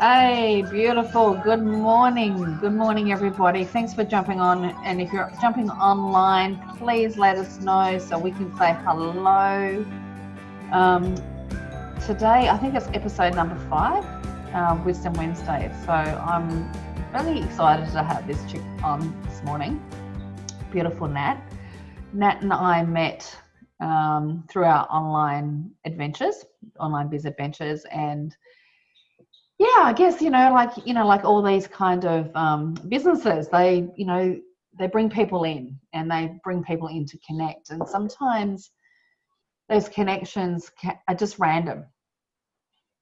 Hey, beautiful. Good morning. Good morning, everybody. Thanks for jumping on. And if you're jumping online, please let us know so we can say hello. Um, Today, I think it's episode number 5, Wisdom Wednesday. So I'm really excited to have this chick on this morning. Beautiful Nat. Nat and I met through our online adventures, online biz adventures, and yeah, I guess like all these kind of businesses, they bring people in and they bring people in to connect, and sometimes those connections are just random,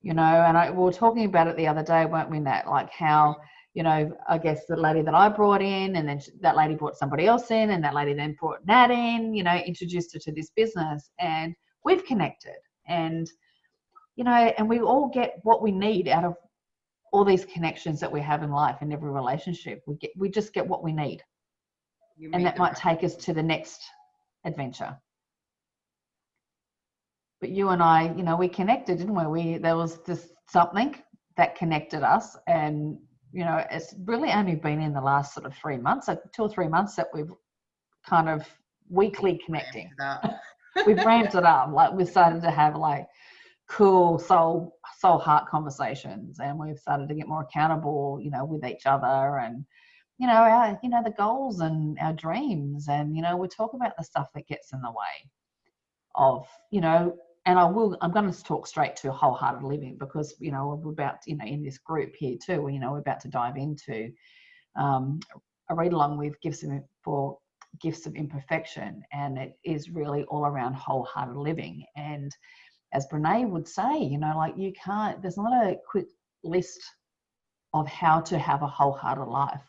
And we were talking about it the other day, weren't we, Nat? Like how I guess the lady that I brought in, and then that lady brought somebody else in, and that lady then brought Nat in, introduced her to this business, and we've connected, and and we all get what we need out of all these connections that we have in life. In every relationship, we just get what we need, and that might take us to the next adventure. But you and I, we connected, didn't we? There was this something that connected us, and it's really only been in the last sort of 3 months, like 2 or 3 months, that we've kind of weekly connecting. We've ramped it up. Like we've started to have like cool soul heart conversations, and we've started to get more accountable, with each other, and our the goals and our dreams, and we talk about the stuff that gets in the way of and I'm going to talk straight to wholehearted living, because we're about in this group here too, we're about to dive into a read along with Gifts of Imperfection, and it is really all around wholehearted living. And as Brene would say, like there's not a quick list of how to have a wholehearted life.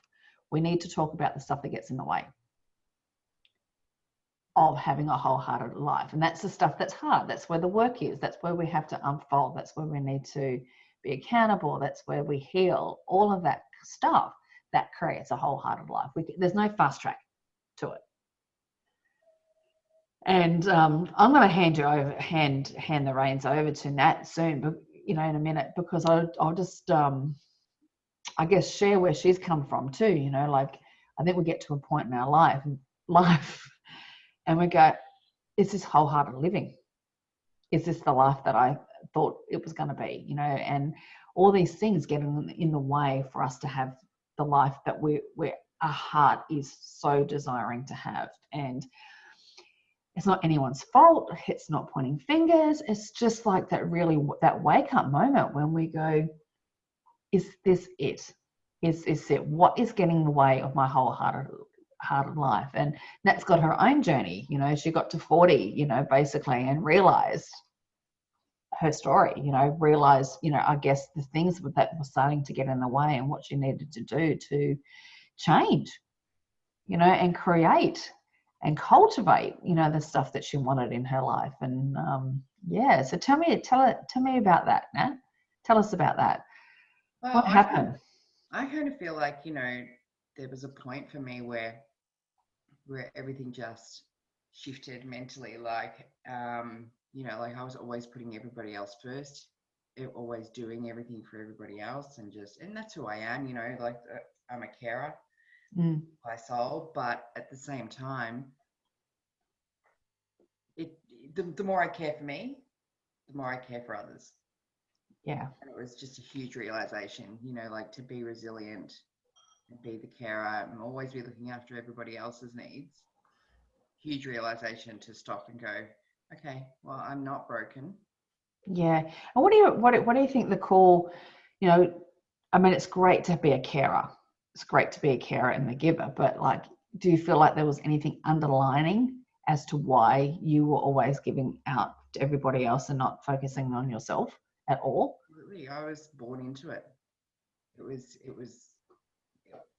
We need to talk about the stuff that gets in the way of having a wholehearted life. And that's the stuff that's hard. That's where the work is. That's where we have to unfold. That's where we need to be accountable. That's where we heal. All of that stuff that creates a wholehearted life. There's no fast track to it. And I'm going to hand the reins over to Nat soon, but in a minute, because I'll just I guess share where she's come from too. Like I think we get to a point in our life, and we go, is this wholehearted living? Is this the life that I thought it was going to be? And all these things get in the way for us to have the life that our heart is so desiring to have. And it's not anyone's fault. It's not pointing fingers. It's just like that wake up moment when we go, is this it? Is it? What is getting in the way of my wholehearted life? And Nat's got her own journey. She got to 40, basically, and realized her story, realized, I guess the things that were starting to get in the way, and what she needed to do to change, and create and cultivate, the stuff that she wanted in her life. And so tell me about that, Nat. Tell us about that. Well, What happened? I kind of feel like, there was a point for me where everything just shifted mentally. Like, like I was always putting everybody else first, always doing everything for everybody else, and that's who I am, like I'm a carer by soul, but at the same time, the more I care for me, the more I care for others. Yeah. And it was just a huge realization, like to be resilient and be the carer and always be looking after everybody else's needs. Huge realization to stop and go, okay, well, I'm not broken. Yeah. And what do you think the cool, I mean, it's great to be a carer. It's great to be a carer and the giver, but like, do you feel like there was anything underlining as to why you were always giving out to everybody else and not focusing on yourself at all? Absolutely. I was born into it. It was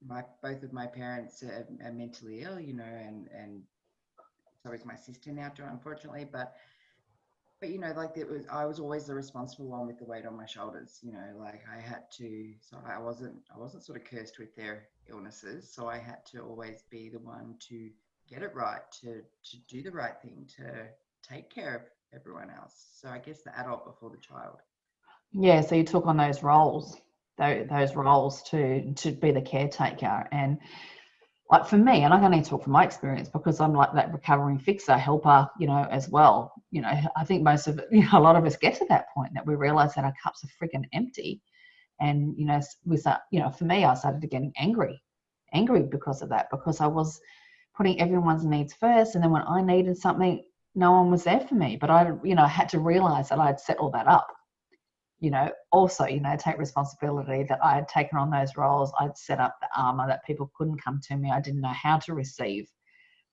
both of my parents are mentally ill, and so is my sister now too, unfortunately. But like I was always the responsible one with the weight on my shoulders. Like I had to. So I wasn't sort of cursed with their illnesses. So I had to always be the one to get it right, to do the right thing, to take care of everyone else. So I guess the adult before the child. Yeah. So you took on those roles. those roles to be the caretaker. And like for me, and I'm going to talk from my experience because I'm like that recovering fixer helper, as well. I think most of it, a lot of us get to that point that we realize that our cups are freaking empty. And, we start, for me, I started getting angry because of that, because I was putting everyone's needs first. And then when I needed something, no one was there for me. But I had to realize that I'd set all that up. Also, take responsibility that I had taken on those roles. I'd set up the armor that people couldn't come to me. I didn't know how to receive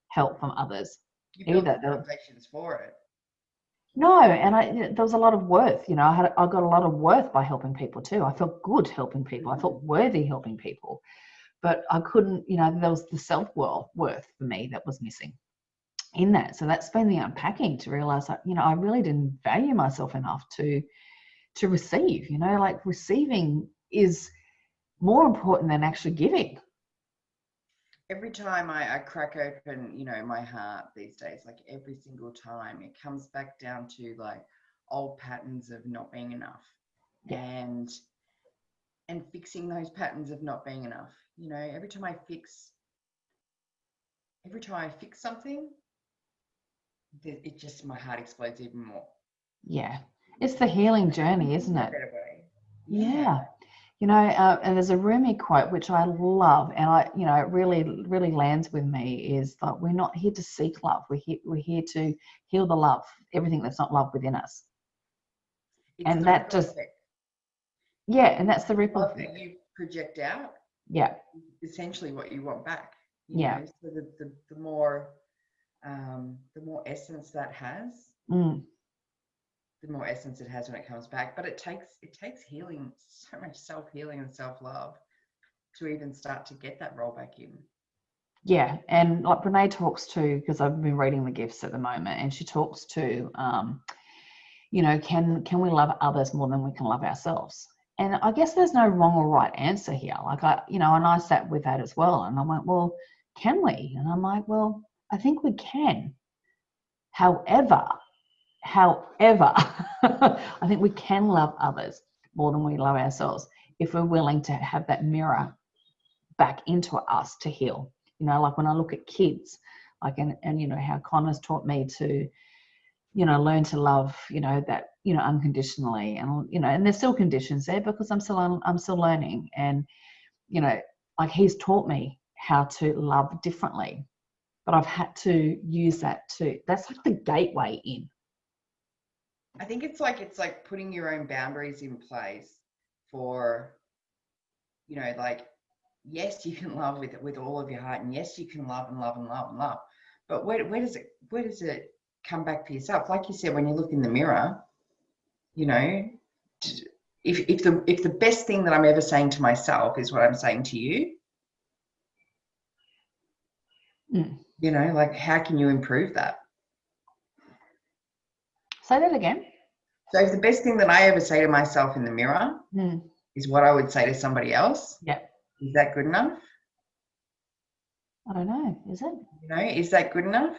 help from others either. Foundations for it. No, and there was a lot of worth. I got a lot of worth by helping people too. I felt good helping people. I felt worthy helping people, but I couldn't. There was the self-worth for me that was missing in that. So that's been the unpacking to realize that I really didn't value myself enough to receive. Like receiving is more important than actually giving. Every time I crack open, my heart these days, like every single time, it comes back down to like old patterns of not being enough, and fixing those patterns of not being enough. Every time I fix something, it just, my heart explodes even more. Yeah. It's the healing journey, isn't it? Yeah. And there's a Rumi quote, which I love, and it really, really lands with me, is that we're not here to seek love. We're here to heal the love, everything that's not love within us. And that just, and that's the ripple effect. You project out. Yeah. Essentially what you want back. Yeah. So the more essence that has. The more essence it has when it comes back. But it takes healing, so much self-healing and self-love to even start to get that roll back in. Yeah, and like Brene talks to, because I've been reading the gifts at the moment, and she talks to, can we love others more than we can love ourselves? And I guess there's no wrong or right answer here. Like and I sat with that as well, and I went, well, can we? And I'm like, well, I think we can. However, I think we can love others more than we love ourselves if we're willing to have that mirror back into us to heal. Like when I look at kids, like, and how Connor's taught me to, learn to love, that, unconditionally, and there's still conditions there because I'm still learning, and, like he's taught me how to love differently, but I've had to use that too. That's like the gateway in. I think it's like putting your own boundaries in place for, like, yes, you can love with all of your heart, and yes, you can love and love and love and love. But where does it come back for yourself? Like you said, when you look in the mirror, if the best thing that I'm ever saying to myself is what I'm saying to you, like, how can you improve that? Say that again. So if the best thing that I ever say to myself in the mirror is what I would say to somebody else, is that good enough? I don't know. Is it? Is that good enough?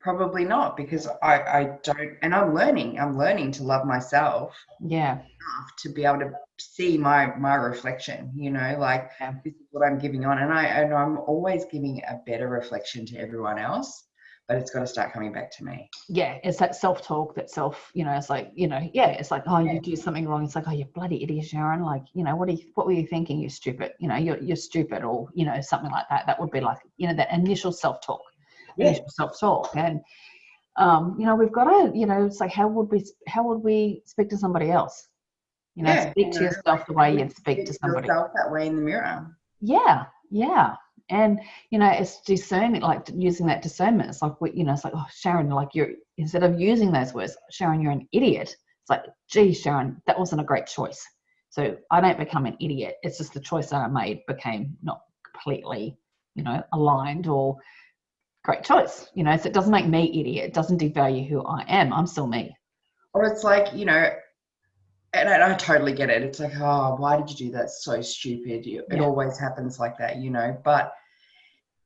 Probably not, because I don't, and I'm learning to love myself. Yeah. Enough to be able to see my reflection, this is what I'm giving on, and I'm always giving a better reflection to everyone else. But it's got to start coming back to me. Yeah, it's that self-talk, it's like, it's like, oh, you do something wrong. It's like, oh, you bloody idiot, Sharon. Like, what were you thinking? You're stupid. You're stupid, or, something like that. That would be like, that initial self-talk. Initial self-talk. And, we've got to, it's like, how would we speak to somebody else? Speak to yourself the way you'd speak to somebody. Yourself that way in the mirror. Yeah. And, it's discerning, like using that discernment. It's like, it's like, oh, Sharon, like instead of using those words, Sharon, you're an idiot. It's like, gee, Sharon, that wasn't a great choice. So I don't become an idiot. It's just the choice that I made became not completely, aligned or great choice. So it doesn't make me idiot. It doesn't devalue who I am. I'm still me. Or it's like, and I totally get it. It's like, oh, why did you do that? So stupid. It always happens like that, But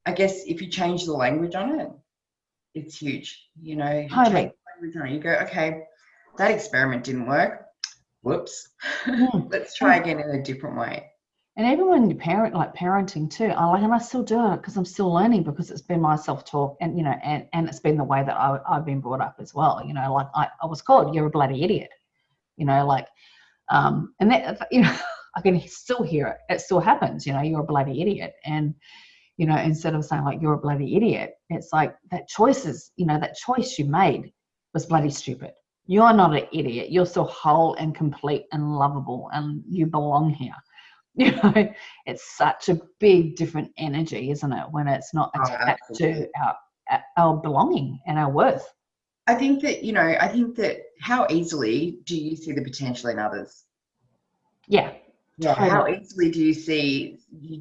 I guess if you change the language on it, it's huge. Totally. Change the language on it. You go, okay, that experiment didn't work. whoops, Mm. let's try again in a different way. And even when you parent, like parenting too, and I still do it because I'm still learning, because it's been my self-talk, and and it's been the way that I've been brought up as well. Like I was called, you're a bloody idiot. Like, and that, I can still hear it. It still happens. You're a bloody idiot, and instead of saying like you're a bloody idiot, it's like that that choice you made was bloody stupid. You're not an idiot. You're still whole and complete and lovable, and you belong here. It's such a big different energy, isn't it, when it's not attached to our belonging and our worth. I think that how easily do you see the potential in others? Yeah. Totally. How easily do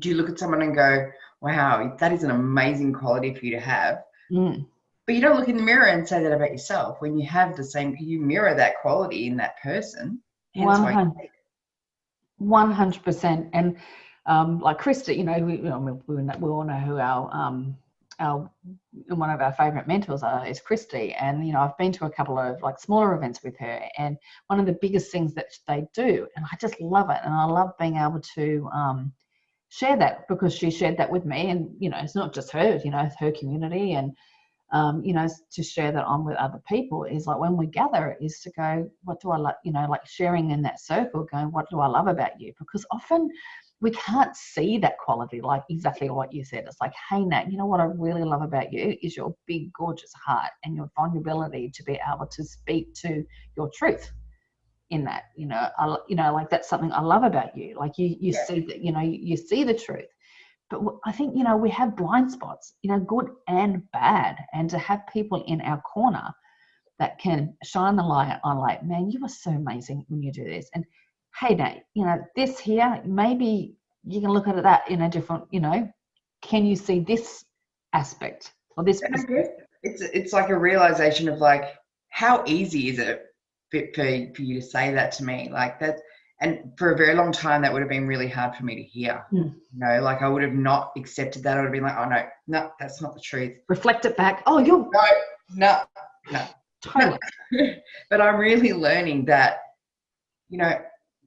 you look at someone and go, wow, that is an amazing quality for you to have. Mm. But you don't look in the mirror and say that about yourself. When you have you mirror that quality in that person. 100%. And like Krista, we all know who our one of our favorite mentors is Christy. And I've been to a couple of like smaller events with her, and one of the biggest things that they do, and I just love it, and I love being able to share that, because she shared that with me, and it's not just her, it's her community, and to share that on with other people, is like when we gather is to go, what do I like, like sharing in that circle, going, what do I love about you? Because often we can't see that quality, like exactly what you said. It's like, hey, Nat, what I really love about you is your big, gorgeous heart and your vulnerability to be able to speak to your truth in that, like that's something I love about you. Like you see that, you see the truth. But I think, we have blind spots, good and bad. And to have people in our corner that can shine the light on, like, man, you are so amazing when you do this. And hey, Nate, this here, maybe you can look at that in a different, can you see this aspect or this? It's like a realization of like, how easy is it for you to say that to me? Like that. And for a very long time, that would have been really hard for me to hear. Like I would have not accepted that. I would have been like, oh, no, that's not the truth. Reflect it back. Oh, you're... No. Totally. But I'm really learning that,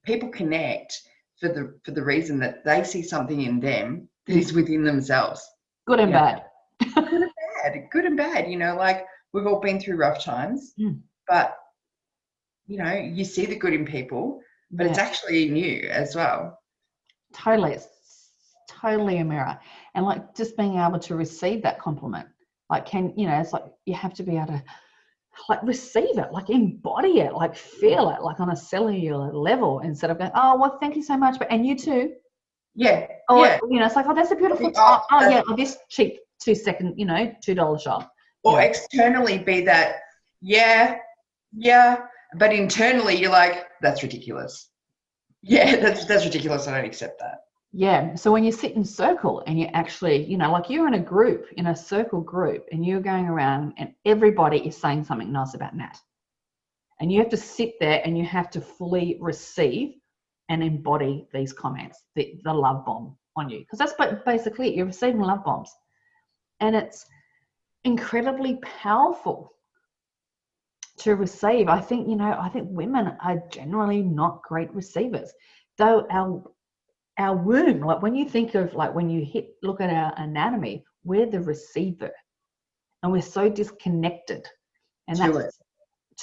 people connect for the reason that they see something in them that is within themselves. Good and bad. Good and bad. Like we've all been through rough times, but, you see the good in people. But it's actually in you as well. Totally. It's totally a mirror. And like just being able to receive that compliment, like it's like you have to be able to like receive it, like embody it, like feel it, like on a cellular level, instead of going, oh, well, thank you so much. But, and you too. Yeah. It's like, oh, that's a beautiful top. This cheap 2-second, $2 shop. Or externally be that, yeah. But internally, you're like, that's ridiculous. Yeah, that's ridiculous. I don't accept that. Yeah. So when you sit in circle and you actually, like you're in a group, in a circle group, and you're going around and everybody is saying something nice about Nat. And you have to sit there and you have to fully receive and embody these comments, the love bomb on you. Because that's basically it. You're receiving love bombs. And it's incredibly powerful to receive. I think women are generally not great receivers, though our womb, like when you think of like when you look at our anatomy, we're the receiver, and we're so disconnected, and that's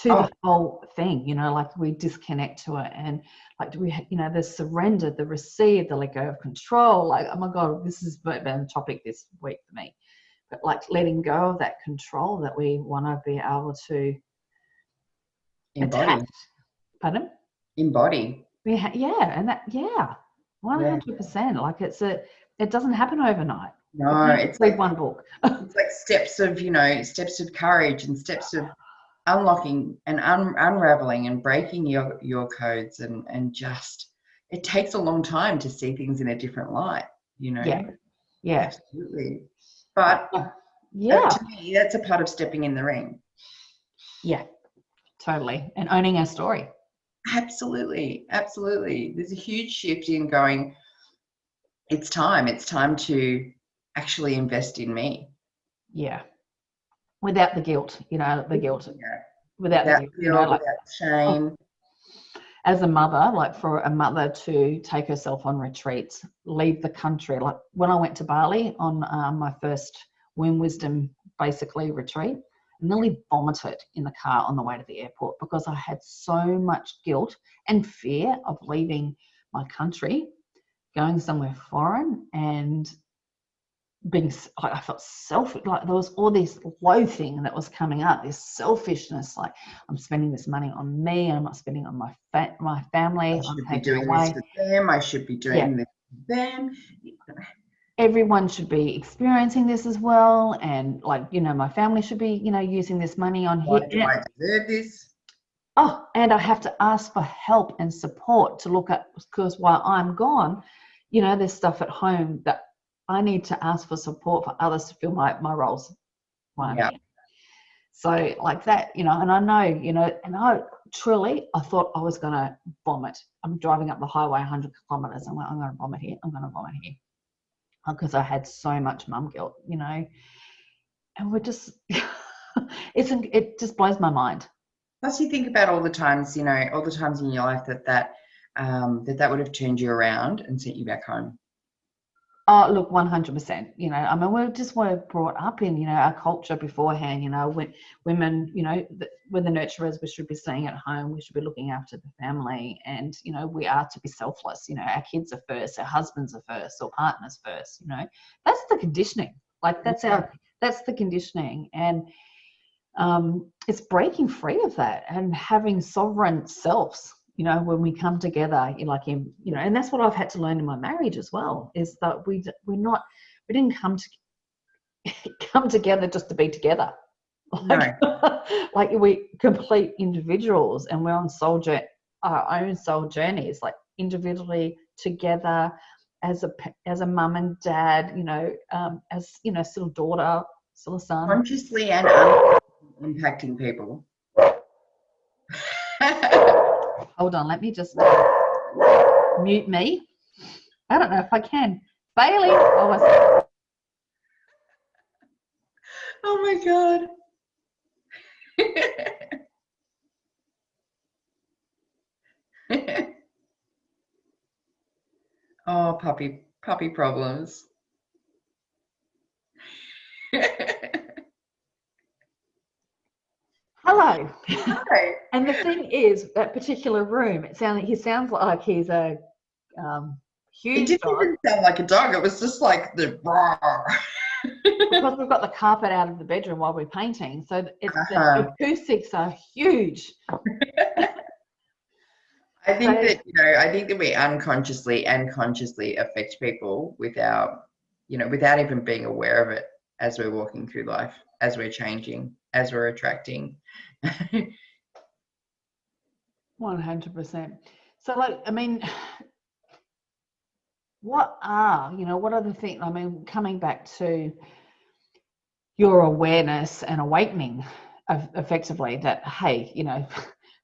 to the whole thing, like we disconnect to it, and like do we, the surrender, the receive, the let go of control. Like, oh my God, this has been the topic this week for me. But like letting go of that control that we want to be able to embody. Pardon? Embody. And that 100%. Like it doesn't happen overnight. No, it's like one book. It's like steps of courage and steps of unlocking and unraveling and breaking your codes, and just it takes a long time to see things in a different light. Yeah. Absolutely. But to me, that's a part of stepping in the ring. Yeah. Totally. And owning our story. Absolutely. There's a huge shift in going, it's time to actually invest in me. Yeah. Without the guilt, the guilt. Yeah. Without the guilt, without shame. as a mother, like for a mother to take herself on retreats, leave the country. Like when I went to Bali on my first Womb Wisdom basically retreat, I nearly vomited in the car on the way to the airport because I had so much guilt and fear of leaving my country, going somewhere foreign, and being, like, I felt like there was all this loathing that was coming up, this selfishness, like I'm spending this money on me, I'm not spending on my family, I should be doing this for them, I should be doing this for them. Everyone should be experiencing this as well, and like, you know, my family should be, you know, using this money on here. Why do I deserve this? Oh, and I have to ask for help and support to look at, because while I'm gone, you know, there's stuff at home that I need to ask for support for others to fill my roles while I'm here. So like that, you know, and I know, you know, and I thought I was going to vomit. I'm driving up the highway 100 kilometers. I'm like, I'm going to vomit here. I'm going to vomit here. Because I had so much mum guilt, you know, and we're just, it just blows my mind. Plus you think about all the times, you know, all the times in your life that would have turned you around and sent you back home. Oh, look, 100%. You know, I mean, we just were brought up in, you know, our culture beforehand, you know, when women, you know, we're the nurturers, we should be staying at home, we should be looking after the family, and, you know, we are to be selfless. You know, our kids are first, our husbands are first, or partners first, you know. That's the conditioning. Like, that's the conditioning. And it's breaking free of that and having sovereign selves. You know, when we come together, you know, and that's what I've had to learn in my marriage as well, is that we didn't come together just to be together. Like, no. Like we complete individuals, and we're on our own soul journeys, like individually, together, as a mum and dad, you know, as, you know, still daughter, still a son. Consciously and impacting people. Hold on, let me just mute me. I don't know if I can. Bailey. Oh my God. Oh, puppy problems. Hello. Hi. And the thing is, that particular room, he sounds like he's a huge It didn't dog. even sound like a dog. It was just like the roar. Because we've got the carpet out of the bedroom while we're painting, so the acoustics are huge. I think that we unconsciously and consciously affect people without even being aware of it, as we're walking through life, as we're changing, as we're attracting. 100%. So, like, I mean, what are the things, I mean, coming back to your awareness and awakening effectively that, hey, you know,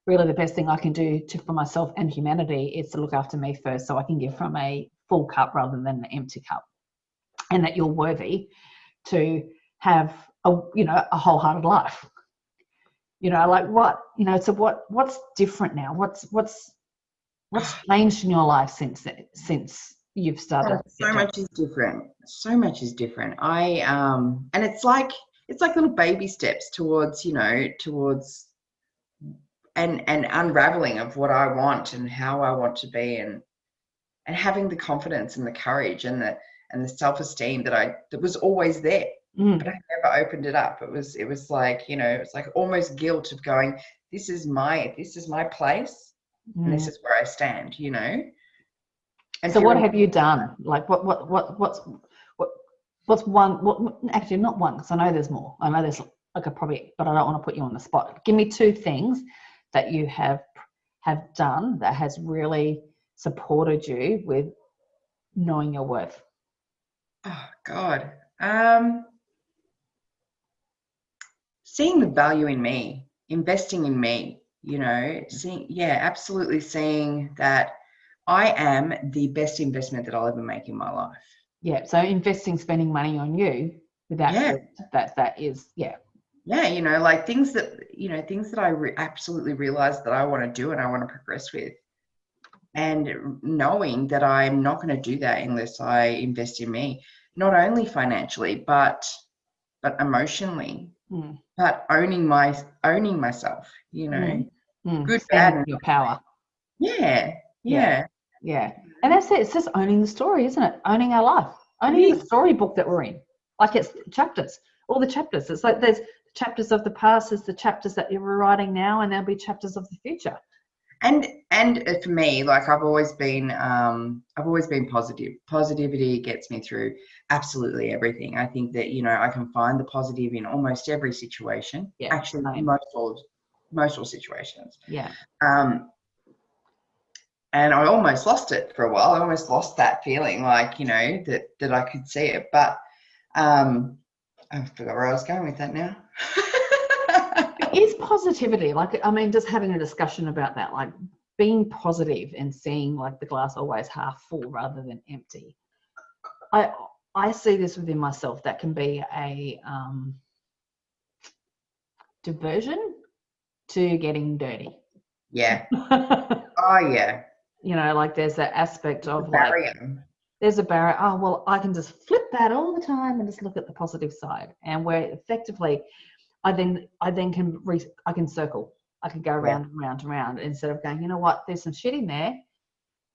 really the best thing I can do for myself and humanity is to look after me first, so I can give from a full cup rather than an empty cup, and that you're worthy to have a wholehearted life. You know, like what, you know, so what's different now? What's changed in your life since you've started? So much is different. So much is different. And it's like little baby steps towards and unraveling of what I want and how I want to be, and having the confidence and the courage and the self-esteem that was always there. But I never opened it up. It was like, you know, it's like almost guilt of going, this is my place, and this is where I stand, you know. And so what have you done? Like what's one, actually not one, because I know there's more. I know there's like but I don't want to put you on the spot. Give me 2 things that you have done that has really supported you with knowing your worth. Oh God. Seeing the value in me, investing in me, you know, absolutely seeing that I am the best investment that I'll ever make in my life. Yeah. So spending money on you without that is. Yeah, you know, like things that I absolutely realize that I want to do and I want to progress with. And knowing that I'm not going to do that unless I invest in me, not only financially, but emotionally, but owning myself, you know, good, bad, Standing in your power. yeah, yeah. And that's it. It's just owning the story, isn't it? Owning our life, owning the storybook that we're in. Like it's chapters, all the chapters. It's like there's chapters of the past, there's the chapters that you're writing now, and there'll be chapters of the future. And for me, like I've always been positive. Positivity gets me through absolutely everything. I think that, you know, I can find the positive in almost every situation. Yeah, actually, same. most all situations. Yeah. And I almost lost it for a while. I almost lost that feeling, like, you know, that I could see it. But I forgot where I was going with that now. Is positivity, like, I mean, just having a discussion about that, like being positive and seeing like the glass always half full rather than empty. I see this within myself. That can be a diversion to getting dirty. Yeah. Oh, yeah. You know, like there's that aspect of like, there's a barrier. Oh, well, I can just flip that all the time and just look at the positive side. And where effectively, I then I can circle. I can go round and round and round instead of going, you know what, there's some shit in there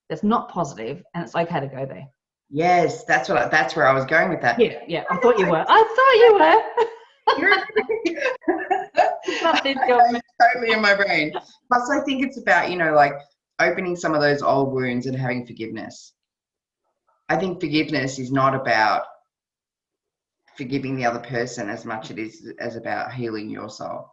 that's not positive, and it's okay to go there. Yes, that's where I was going with that. Yeah. I thought you were. Totally in my brain. Plus, I think it's about, you know, like opening some of those old wounds and having forgiveness. I think forgiveness is not about forgiving the other person as much as about healing your soul.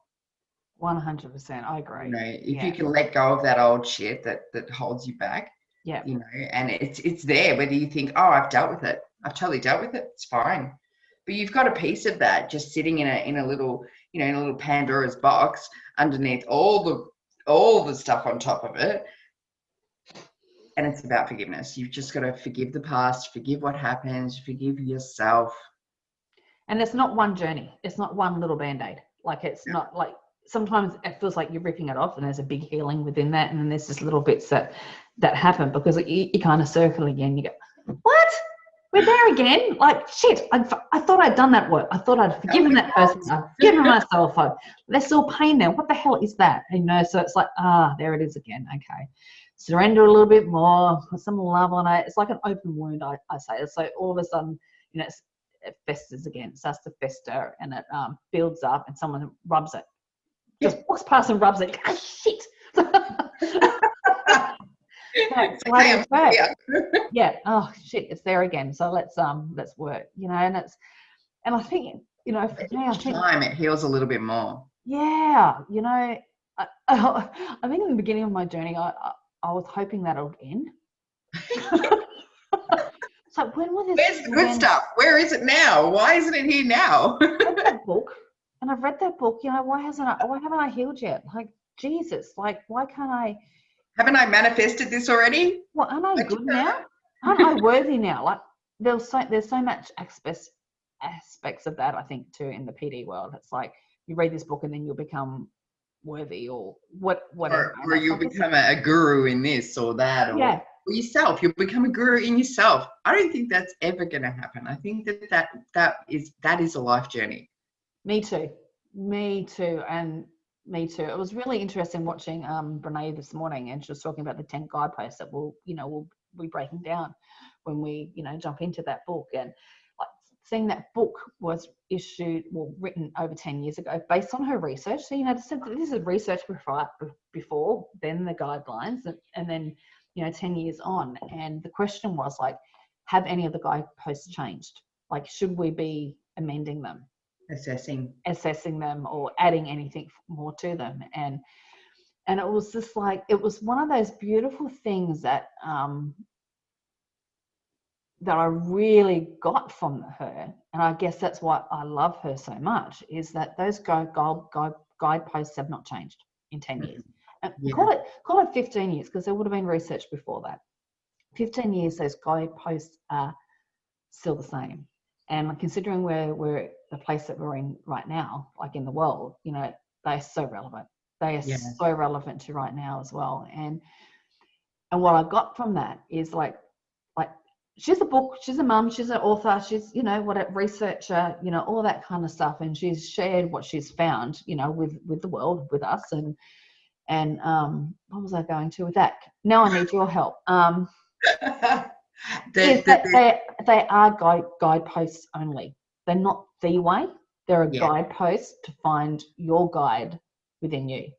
100%, I agree. You know, if you can let go of that old shit that holds you back, you know, and it's there, whether you think, oh, I've dealt with it, I've totally dealt with it, it's fine. But you've got a piece of that just sitting in a little, you know, in a little Pandora's box underneath all the stuff on top of it. And it's about forgiveness. You've just got to forgive the past, forgive what happens, forgive yourself. And it's not one journey. It's not one little Band-Aid. Like it's not like, sometimes it feels like you're ripping it off and there's a big healing within that. And then there's just little bits that happen because you kind of circle again. You go, what? We're there again? Like, shit, I thought I'd done that work. I thought I'd forgiven that person. I've forgiven myself. There's still pain there. What the hell is that? And, you know, so it's like, there it is again. Okay. Surrender a little bit more, put some love on it. It's like an open wound, I say. So all of a sudden, you know, it festers again. It starts to fester and it builds up and someone rubs it. Just walks past and rubs it. Ah, shit. Yeah. Oh shit, it's there again. So let's work. You know, and I think, you know, for me, I think time it heals a little bit more. Yeah, you know, I think in the beginning of my journey, I was hoping that it would end. So when will this? Where's the good stuff? Where is it now? Why isn't it here now? I've read that book, and I've read that book. You know, why haven't I healed yet? Like Jesus, like why can't I? Haven't I manifested this already? Well, aren't I good now? Aren't I worthy now? Like there's so much aspects of that, I think, too, in the PD world. It's like you read this book and then you'll become worthy or whatever. Or you'll become a guru in this or that, or yourself. You'll become a guru in yourself. I don't think that's ever going to happen. I think that is a life journey. Me too. And me too. It was really interesting watching Brene this morning, and she was talking about the 10 guideposts that we'll be breaking down when we, you know, jump into that book. And like seeing that book was written over 10 years ago based on her research. So, you know, this is research before then the guidelines, and then, you know, 10 years on. And the question was like, have any of the guideposts changed? Like, should we be amending them? Assessing them or adding anything more to them. And it was just like, it was one of those beautiful things that that I really got from her. And I guess that's why I love her so much, is that those guideposts have not changed in 10 years. And call it 15 years, because there would have been research before that. 15 years, those guideposts are still the same. And considering we're the place that we're in right now, like in the world, you know, they're so relevant. They are so relevant to right now as well. And And what I got from that is like she's a book, she's a mum, she's an author, she's, you know, what a researcher, you know, all that kind of stuff. And she's shared what she's found, you know, with the world, with us. And what was I going to with that? Now I need your help. Yes, they are guideposts only. They're not the way. They're a guidepost to find your guide within you.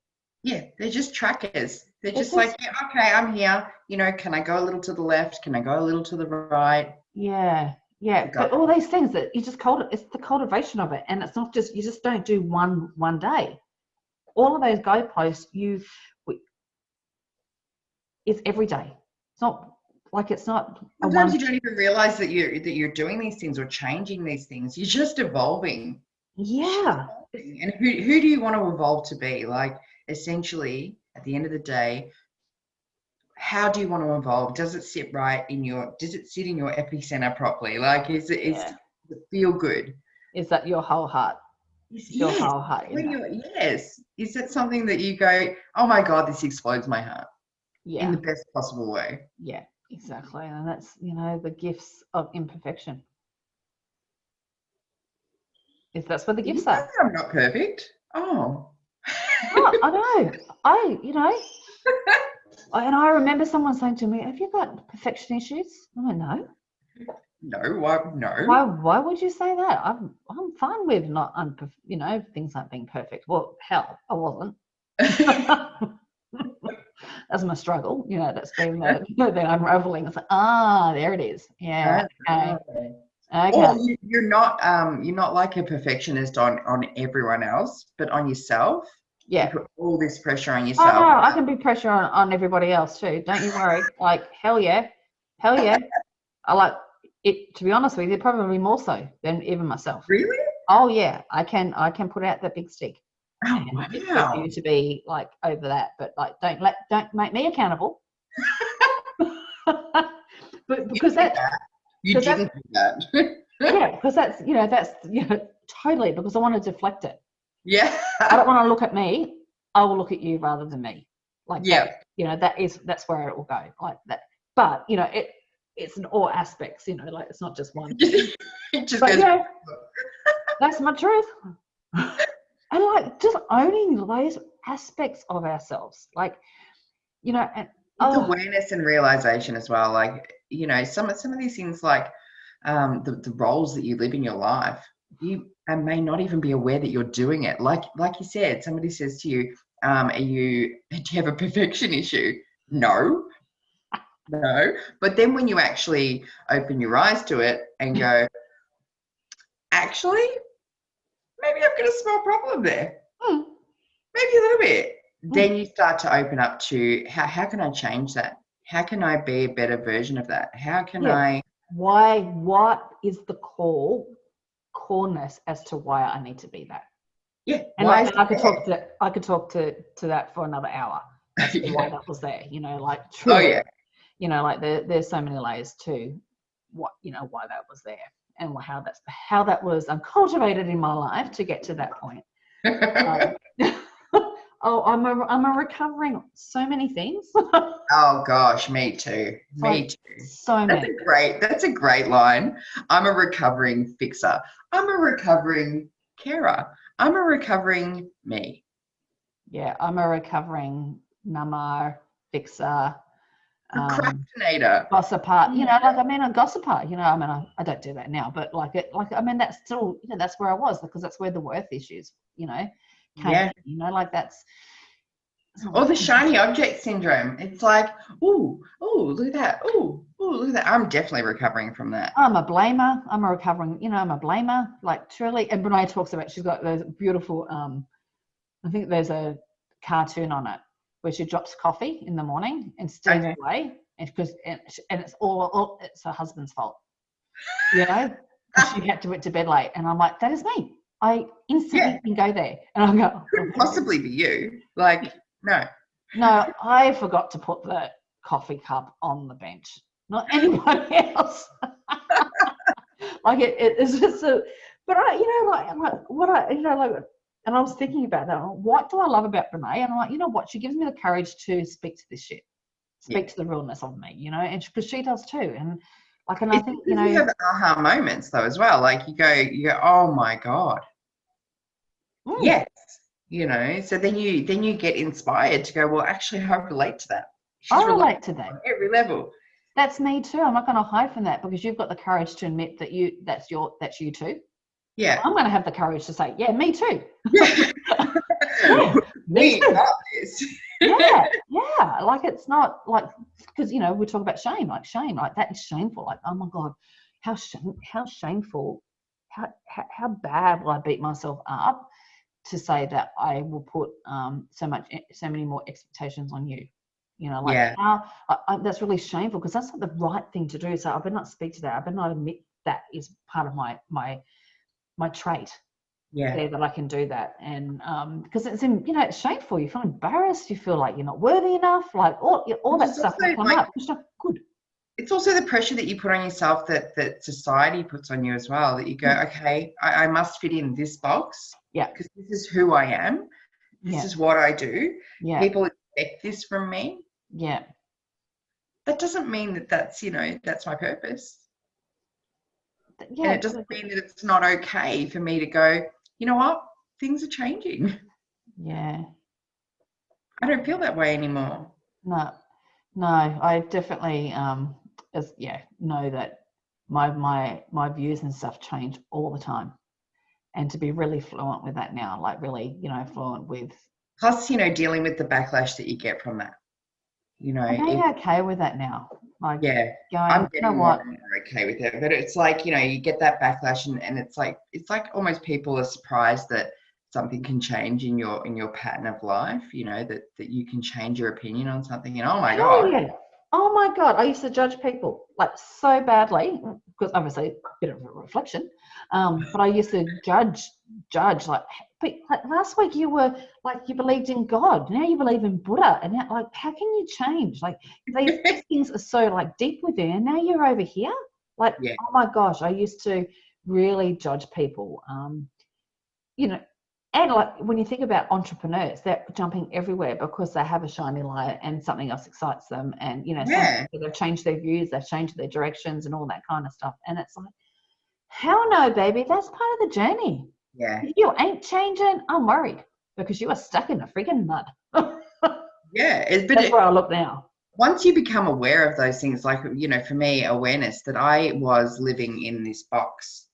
Yeah, they're just trackers. They're just like, yeah, okay, I'm here. You know, can I go a little to the left? Can I go a little to the right? Yeah. But all these things that you just it's the cultivation of it, and it's not just, you just don't do one day. All of those guideposts, it's every day. It's not like, it's not. Sometimes you don't even realize that you're doing these things or changing these things. You're just evolving. Yeah. And who do you want to evolve to be? Like, essentially, at the end of the day, how do you want to evolve? Does it sit in your epicenter properly? Like, does it feel good? Is that your whole heart? Your whole heart. Yes. Is that something that you go, oh my God, this explodes my heart? Yeah. In the best possible way. Yeah, exactly. And that's, you know, the gifts of imperfection. That's where the gifts are. I'm not perfect. Oh, I know. And I remember someone saying to me, "Have you got perfection issues?" I went, "No." No, why? No. Why would you say that? I'm fine with not things like being perfect. Well, hell, I wasn't. That's my struggle. You know, that's been the unraveling. It's like, there it is. Yeah. Okay. Or you're not like a perfectionist on everyone else, but on yourself. Yeah. You put all this pressure on yourself. Oh, no, I can be pressure on everybody else too. Don't you worry. Like, hell yeah. I like it, to be honest with you, probably more so than even myself. Really? Oh yeah, I can put out that big stick. Oh wow. For you to be like over that, but like don't make me accountable. But because you didn't do that. Yeah, because that's totally, because I want to deflect it. Yeah. I don't want to look at me. I will look at you rather than me. Like that's where it will go. Like that. But it's in all aspects, like it's not just one. It just goes. That's my truth. And like just owning those aspects of ourselves, like, and awareness and realization as well. Like, some of these things, like the roles that you live in your life, you may not even be aware that you're doing it. Like you said, somebody says to you, do you have a perfection issue? No. But then when you actually open your eyes to it and go, actually, maybe I've got a small problem there. Maybe a little bit. Then you start to open up to how can I change that? How can I be a better version of that? How can I? Why? What is the coreness as to why I need to be that? Yeah. And I could talk to that for another hour. As to why that was there. Like truly. Oh yeah. Like there's so many layers to what why that was there and how that was cultivated in my life to get to that point. I'm a recovering so many things. Oh gosh, me too. Me too. So many. That's a great line. I'm a recovering fixer. I'm a recovering carer. I'm a recovering me. Yeah, I'm a recovering number, fixer, procrastinator, gossiper. A gossiper. I don't do that now, but that's still, that's where I was, because that's where the worth issues, came. Like that's. Or the shiny object syndrome. It's like, look at that. Look at that. I'm definitely recovering from that. I'm a blamer. I'm a blamer. Like truly. And Brene talks about, she's got those beautiful, I think there's a cartoon on it where she drops coffee in the morning and steams away, and it's all it's her husband's fault. She had to went to bed late, and I'm like, that is me. I instantly can go there, and I go, couldn't possibly be you. Like, no, I forgot to put the coffee cup on the bench, not anybody else. Like it's just but and I was thinking about that. What do I love about Brene? And I'm like, what? She gives me the courage to speak to this shit. speak to the realness of me, you know, and because she does too. And like, and I It's think, because you have aha moments though as well. Like you go, oh my God, yes, you know. So then you get inspired to go, well, actually, I relate to that. She's I relate to that on every level. That's me too. I'm not going to hide from that because you've got the courage to admit that that's you too. Yeah. I'm going to have the courage to say, yeah, me too. Yeah. Yeah, me too. Got this. Yeah. Like it's not like, because, you know, we talk about shame, like that is shameful. Like, oh my God, how shameful, how bad will I beat myself up to say that I will put so many more expectations on you. You know, like how that's really shameful because that's not the right thing to do. So I better not speak to that. I better not admit that is part of my trait. Yeah. There that I can do that, and because it's it's shameful. You feel embarrassed. You feel like you're not worthy enough. Like all that stuff will come up. It's not good. It's also the pressure that you put on yourself that society puts on you as well. That you go, okay, I must fit in this box. Yeah. Because this is who I am. This is what I do. Yeah. People expect this from me. Yeah. That doesn't mean that's my purpose. Yeah. And it doesn't mean that it's not okay for me to go, you know what? Things are changing. Yeah. I don't feel that way anymore. No, I definitely know that my views and stuff change all the time. And to be really fluent with that now, like really, fluent with. Plus, dealing with the backlash that you get from that. I'm okay with that now. Like, yeah, I'm getting more okay with it. But it's like, you get that backlash and it's like almost people are surprised that something can change in your pattern of life, that you can change your opinion on something. And oh my God. Yeah. Oh my God, I used to judge people like so badly because obviously a bit of a reflection. But I used to judge like last week you were like you believed in God, now you believe in Buddha, and now, like how can you change? Like these things are so like deep within, and now you're over here. Like oh my gosh, I used to really judge people. And like when you think about entrepreneurs, they're jumping everywhere because they have a shiny light and something else excites them. And, they've changed their views, they've changed their directions and all that kind of stuff. And it's like, hell no, baby, that's part of the journey. Yeah. If you ain't changing, I'm worried because you are stuck in the freaking mud. Yeah. That's where I look now. Once you become aware of those things, like, for me, awareness that I was living in this box.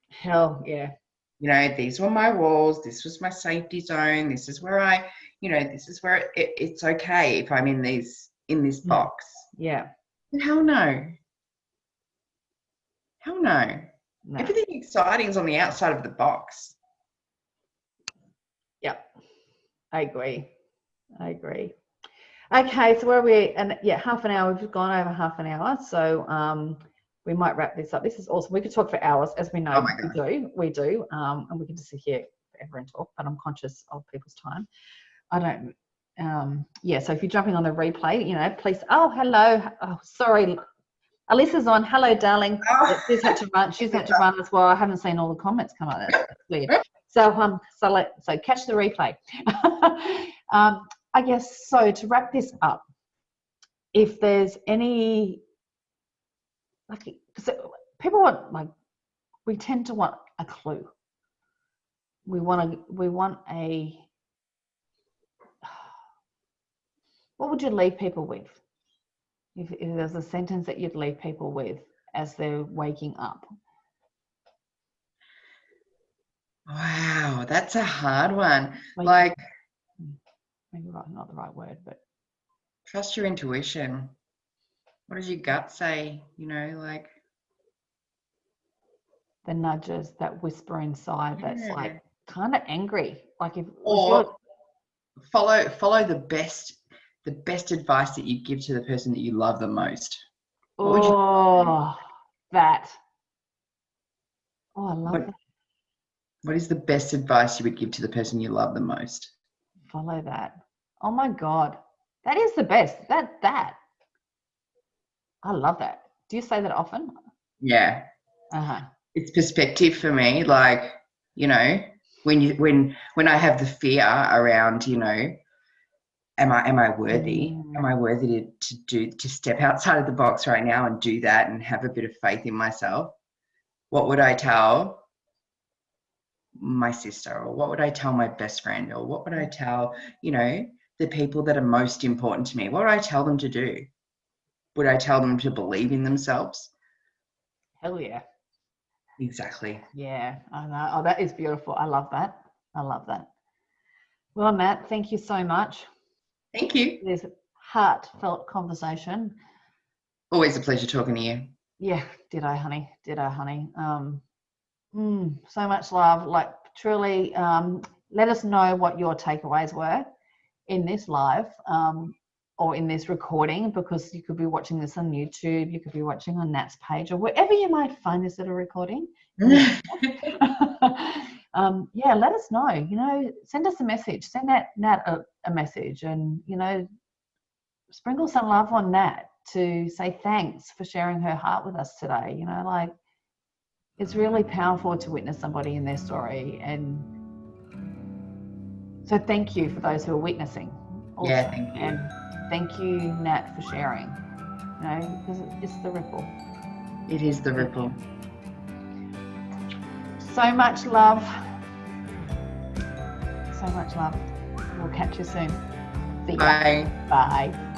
Hell yeah. These were my walls. This was my safety zone. This is where this is where it's okay if I'm in this box. Yeah. But hell no. Hell no. Everything exciting is on the outside of the box. Yeah. I agree. Okay, so where are we? And half an hour. We've gone over half an hour. So we might wrap this up. This is awesome. We could talk for hours, as we know we do. And we can just sit here forever and talk, but I'm conscious of people's time. I don't, so if you're jumping on the replay, please, oh, hello. Oh, sorry. Alyssa's on. Hello, darling. She's had to run. She's had to run as well. I haven't seen all the comments come up. That's weird. So catch the replay. I guess, so to wrap this up, if there's any, because people want, we tend to want a clue. We want a, what would you leave people with? If there's a sentence that you'd leave people with as they're waking up. Wow, that's a hard one. Maybe not the right word, but trust your intuition. What does your gut say? The nudges, that whisper inside that's kind of angry. Follow the best advice that you give to the person that you love the most. I love that. What is the best advice you would give to the person you love the most? Follow that. Oh my God, that is the best. That. I love that. Do you say that often? Yeah. It's perspective for me. When I have the fear around, am I worthy? Am I worthy to step outside of the box right now and do that and have a bit of faith in myself? What would I tell my sister, or what would I tell my best friend, or what would I tell, the people that are most important to me? What would I tell them to do? Would I tell them to believe in themselves? Hell yeah. Exactly. Yeah, I know. Oh, that is beautiful. I love that. I love that. Well, Nat, thank you so much. Thank you. This heartfelt conversation. Always a pleasure talking to you. Yeah, ditto, honey. Ditto, honey. So much love. Like, truly, let us know what your takeaways were in this live or in this recording, because you could be watching this on YouTube, you could be watching on Nat's page, or wherever you might find this little recording. Yeah, let us know. Send us a message. Send Nat a message, and sprinkle some love on Nat to say thanks for sharing her heart with us today. It's really powerful to witness somebody in their story, and so thank you for those who are witnessing also. Yeah, thank you. And thank you, Nat, for sharing, because it's the ripple. It is the ripple. So much love. So much love. We'll catch you soon. See ya. Bye. Bye.